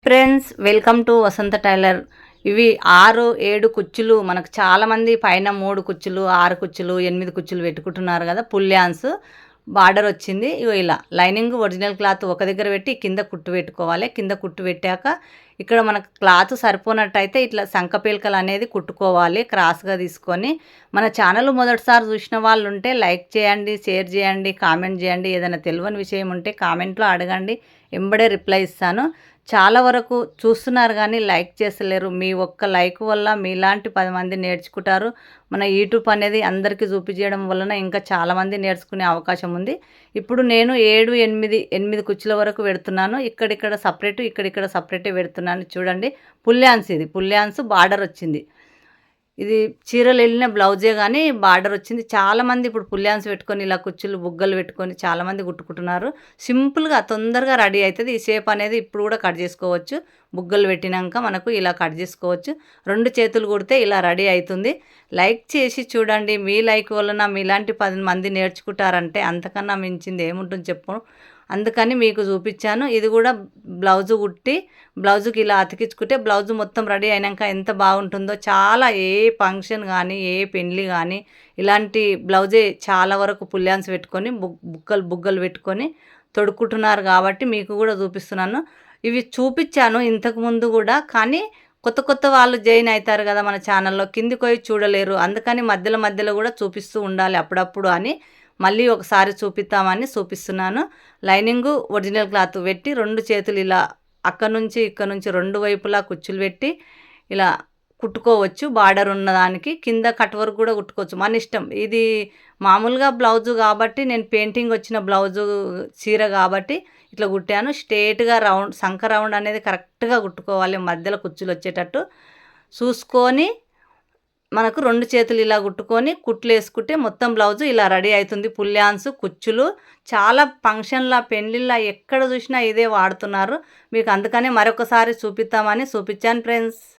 Friends, welcome to Vasantha tailor. ఇవి 6, 7 కుచ్చులు మనకు చాలామంది పైన 3 కుచ్చులు, 6 కుచ్చులు, 8 కుచ్చులు పెట్టుకుంటున్నారు కదా. పుల్యాన్స్ బార్డర్ వచ్చింది. ఇగో ఇలా లైనింగ్ ఒరిజినల్ క్లాత్ ఒక దగ్గర పెట్టి కింద కుట్టు పెట్టుకోవాలి. కింద కుట్టు పెట్టాక ఇక్కడ మనకు క్లాత్ సరిపోనట్టయితే ఇట్లా సంకపీలకలు అనేది కుట్టుకోవాలి క్రాస్గా తీసుకొని. మన ఛానల్ మొదటిసారి చూసిన వాళ్ళు ఉంటే లైక్ చేయండి, షేర్ చేయండి, కామెంట్ చేయండి. ఏదైనా తెలియని విషయం ఉంటే కామెంట్లో అడగండి, ఎంబడే రిప్లై ఇస్తాను. చాలా వరకు చూస్తున్నారు కానీ లైక్ చేస్తలేరు. మీ ఒక్క లైక్ వల్ల మీలాంటి 10 మంది నేర్చుకుంటారు. మన యూట్యూబ్ అనేది అందరికీ చూపించడం వలన ఇంకా చాలామంది నేర్చుకునే అవకాశం ఉంది. ఇప్పుడు నేను 7, 8 కుచ్చుల వరకు పెడుతున్నాను. ఇక్కడిక్కడ సపరేట్, ఇక్కడిక్కడ సపరేటే పెడుతున్నాను. చూడండి, పుల్యాన్స్, ఇది పుల్యాన్స్ బార్డర్ వచ్చింది. ఇది చీరలు వెళ్ళిన బ్లౌజే కానీ బార్డర్ వచ్చింది. చాలామంది ఇప్పుడు పుల్యాన్స్ పెట్టుకొని ఇలా కుచ్చులు బుగ్గలు పెట్టుకొని చాలామంది కుట్టుకుంటున్నారు. సింపుల్గా తొందరగా రెడీ అవుతుంది. ఈ షేప్ అనేది ఇప్పుడు కూడా కట్ చేసుకోవచ్చు. బుగ్గలు పెట్టినాక మనకు ఇలా కట్ చేసుకోవచ్చు. 2 చేతులు కుడితే ఇలా రెడీ అవుతుంది. లైక్ చేసి చూడండి. మీ లైక్ వలన మీలాంటి 10 మంది నేర్చుకుంటారంటే అంతకన్నా మించింది ఏముంటుంది చెప్పు. అందుకని మీకు చూపించాను. ఇది కూడా బ్లౌజు కుట్టి బ్లౌజుకి ఇలా అతికించుకుంటే బ్లౌజు మొత్తం రెడీ అయినాక ఎంత బాగుంటుందో. చాలా ఏ ఫంక్షన్ కానీ ఏ పెళ్ళి కానీ ఇలాంటి బ్లౌజే చాలా వరకు పుల్యాన్స్ పెట్టుకొని బుగ్గలు పెట్టుకొని తొడుక్కుంటున్నారు కాబట్టి మీకు కూడా చూపిస్తున్నాను. ఇవి చూపించాను ఇంతకుముందు కూడా, కానీ కొత్త కొత్త వాళ్ళు జాయిన్ అవుతారు కదా మన ఛానల్లో, కిందికి పోయి చూడలేరు. అందుకని మధ్యలో కూడా చూపిస్తూ ఉండాలి అప్పుడప్పుడు అని మళ్ళీ ఒకసారి చూపిస్తామని చూపిస్తున్నాను. లైనింగు ఒరిజినల్ క్లాత్ పెట్టి 2 చేతులు ఇలా అక్కడ నుంచి ఇక్కడ నుంచి 2 వైపులా కుచ్చులు పెట్టి ఇలా కుట్టుకోవచ్చు. బార్డర్ ఉన్నదానికి కింద కట్ వర్క్ కూడా కుట్టుకోవచ్చు, మన ఇష్టం. ఇది మామూలుగా బ్లౌజు కాబట్టి నేను పెయింటింగ్ వచ్చిన బ్లౌజు చీర కాబట్టి ఇట్లా కుట్టాను. స్ట్రేట్గా సంక రౌండ్ అనేది కరెక్ట్గా కుట్టుకోవాలి. మధ్యలో కుచ్చులు వచ్చేటట్టు చూసుకొని మనకు 2 చేతులు ఇలా కుట్టుకొని కుట్లు వేసుకుంటే మొత్తం బ్లౌజు ఇలా రెడీ అవుతుంది. పుల్యాన్స్ కుచ్చులు చాలా ఫంక్షన్ల పెళ్ళిళ్ళ ఎక్కడ చూసినా ఇదే వాడుతున్నారు. మీకు అందుకనే మరొకసారి చూపిస్తామని చూపించాను ఫ్రెండ్స్.